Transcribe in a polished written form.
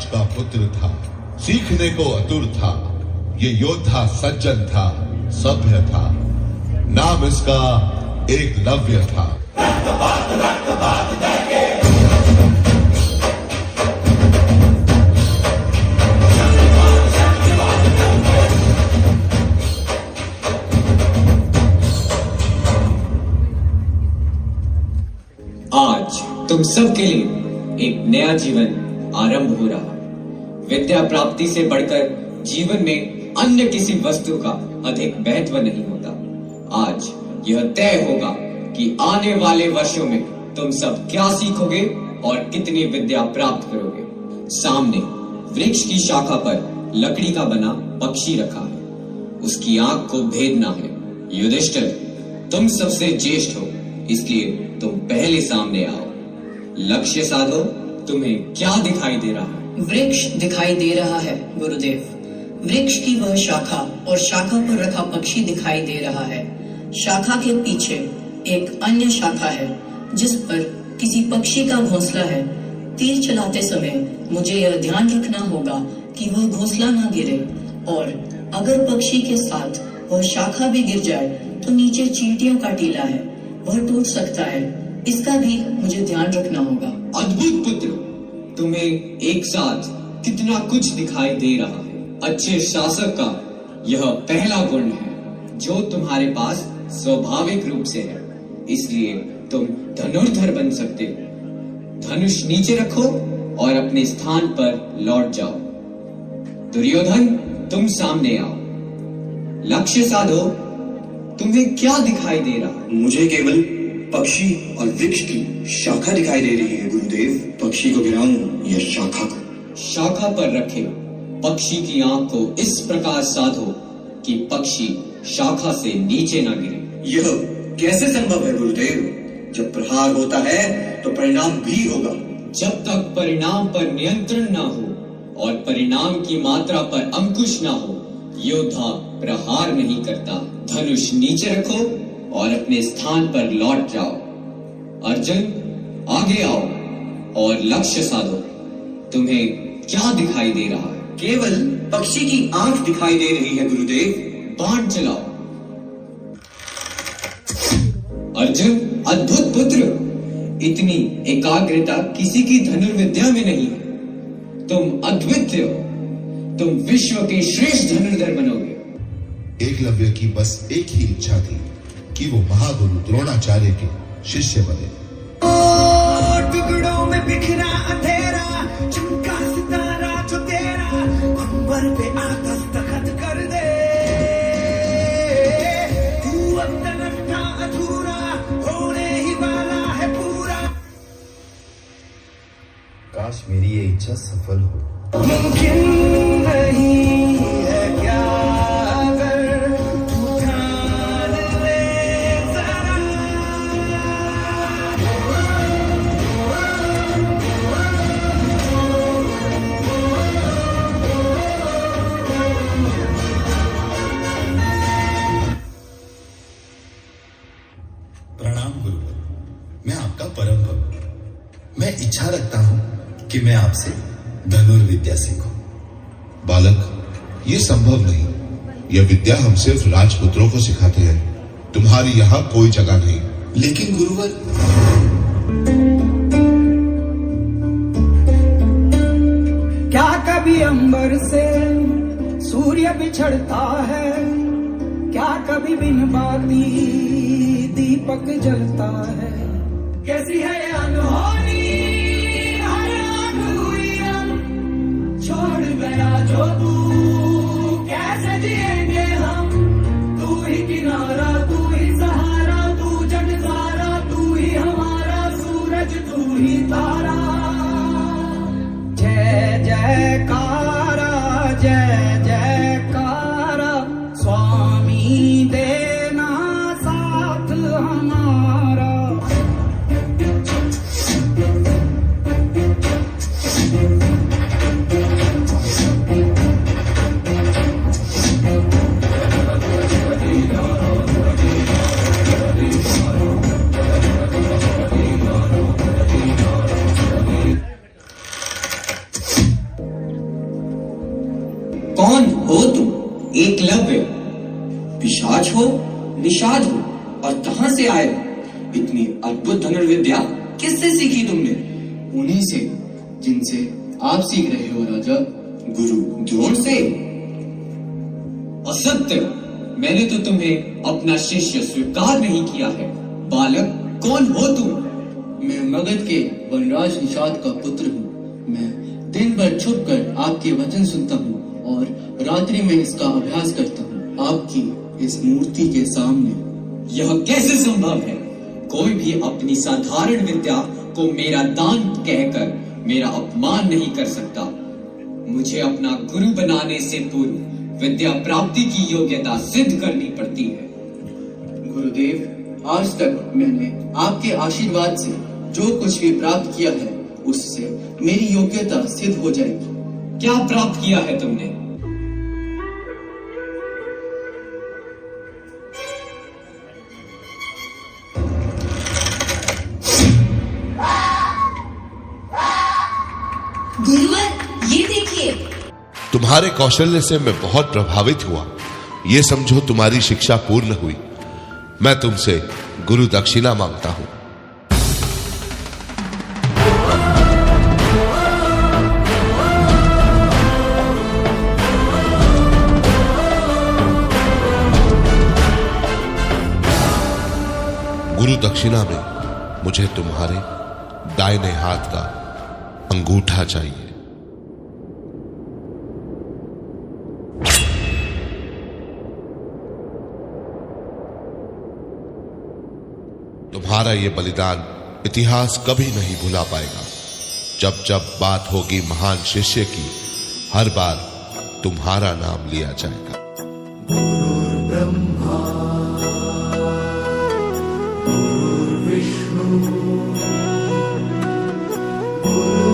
राज का पुत्र था, सीखने को आतुर था। ये योद्धा सज्जन था, सभ्य था। नाम इसका एकलव्य था। आज तुम सबके लिए एक नया जीवन आरंभ हो रहा। विद्या प्राप्ति से बढ़कर जीवन में अन्य किसी वस्तु का अधिक महत्व नहीं होता। आज यह तय होगा कि आने वाले वर्षों में तुम सब क्या सीखोगे और कितनी विद्या प्राप्त करोगे। सामने वृक्ष की शाखा पर लकड़ी का बना पक्षी रखा है, उसकी आंख को भेदना है। युधिष्ठिर, तुम सबसे ज्येष्ठ हो, इसलिए तुम पहले सामने आओ। लक्ष्य साधो, तुम्हें क्या दिखाई दे रहा है? वृक्ष दिखाई दे रहा है गुरुदेव। वृक्ष की वह शाखा और शाखा पर रखा पक्षी दिखाई दे रहा है। शाखा के पीछे एक अन्य शाखा है जिस पर किसी पक्षी का घोंसला है। तीर चलाते समय मुझे यह ध्यान रखना होगा कि वह घोंसला ना गिरे, और अगर पक्षी के साथ वह शाखा भी गिर जाए तो नीचे चींटियों का टीला है, वह टूट सकता है। इसका भी मुझे ध्यान रखना होगा। अद्भुत पुत्र, तुम्हें एक साथ कितना कुछ दिखाई दे रहा है। अच्छे शासक का यह पहला गुण है जो तुम्हारे पास स्वाभाविक रूप से है, इसलिए तुम धनुर्धर बन सकते हो। धनुष नीचे रखो और अपने स्थान पर लौट जाओ। दुर्योधन, तुम सामने आओ। लक्ष्य साधो, तुम्हें क्या दिखाई दे रहा है? मुझे केवल पक्षी और वृक्ष की शाखा दिखाई दे रही है गुरुदेव। पक्षी को गिराऊं या शाखा को? शाखा पर रखे पक्षी की आंख को इस प्रकार साधो कि पक्षी शाखा से नीचे ना गिरे। यह कैसे संभव है गुरुदेव? जब प्रहार होता है तो परिणाम भी होगा। जब तक परिणाम पर नियंत्रण ना हो और परिणाम की मात्रा पर अंकुश ना हो, योद्धा प्रहार नहीं करता। धनुष नीचे रखो और अपने स्थान पर लौट जाओ। अर्जुन, आगे आओ और लक्ष्य साधो। तुम्हें क्या दिखाई दे रहा है? केवल पक्षी की आंख दिखाई दे रही है गुरुदेव। बाण चलाओ। अर्जुन, अद्भुत पुत्र, इतनी एकाग्रता किसी की धनुर्विद्या में नहीं है। तुम अद्वितीय हो, तुम विश्व के श्रेष्ठ धनुर्धर बनोगे। एकलव्य की बस एक ही इच्छा थी कि वो महागुरु द्रोणाचार्य के शिष्य बने। टुकड़ों में बिखरा अंधेरा, चमका सितारा जो तेरा, अंबर पे आकाश दस्तखत कर दे। तू अब तक था अधूरा, होने ही वाला है पूरा। काश मेरी ये इच्छा सफल हो। मुमकिन नहीं है क्या अगर तू ठान ले जरा। प्रणाम गुरुवर, मैं आपका परम भक्त। मैं इच्छा रखता हूं कि मैं आपसे धनुर्विद्या सीखूं। बालक, ये संभव नहीं। यह विद्या हम सिर्फ राजपुत्रों को सिखाते हैं। तुम्हारी यहाँ कोई जगह नहीं। लेकिन गुरुवर, क्या कभी अंबर से सूर्य बिछड़ता है? क्या कभी बिन बाती दीपक जलता है? कैसी है ये अनहोनी हर अधूरी रंग, छोड़ गया जो तू कैसे जिएंगे हम? तू ही किनारा, तू ही सहारा, तू जग सारा, तू ही हमारा सूरज, तू ही तारा। जय जयकारा, जय जयकारा, स्वामी देना साथ हमारा। साधु और कहां से आए हो? इतनी अद्भुत धनुर्विद्या किससे सीखी तुमने? उन्हीं से जिनसे आप सीख रहे हो राजा। गुरु द्रोण से? असत्य! मैंने तो तुम्हें अपना शिष्य स्वीकार नहीं किया है। बालक, कौन हो तुम? मैं मगध के वनराज निषाद का पुत्र हूँ। मैं दिन भर छुप कर आपके वचन सुनता हूँ और रात्रि में इसका अभ्यास करता हूँ आपकी इस मूर्ति के सामने। यह कैसे संभव है? कोई भी अपनी साधारण विद्या को मेरा दान कहकर मेरा अपमान नहीं कर सकता। मुझे अपना गुरु बनाने से पूर्व विद्या प्राप्ति की योग्यता सिद्ध करनी पड़ती है। गुरुदेव, आज तक मैंने आपके आशीर्वाद से जो कुछ भी प्राप्त किया है उससे मेरी योग्यता सिद्ध हो जाएगी। क्या प्राप्त किया है तुमने? गुरुवर, ये देखिए। तुम्हारे कौशल्य से मैं बहुत प्रभावित हुआ। ये समझो तुम्हारी शिक्षा पूर्ण हुई। मैं तुमसे गुरु दक्षिणा मांगता हूं। गुरु दक्षिणा में मुझे तुम्हारे दाहिने हाथ का अंगूठा चाहिए। तुम्हारा ये बलिदान इतिहास कभी नहीं भुला पाएगा। जब जब बात होगी महान शिष्य की, हर बार तुम्हारा नाम लिया जाएगा। गुरु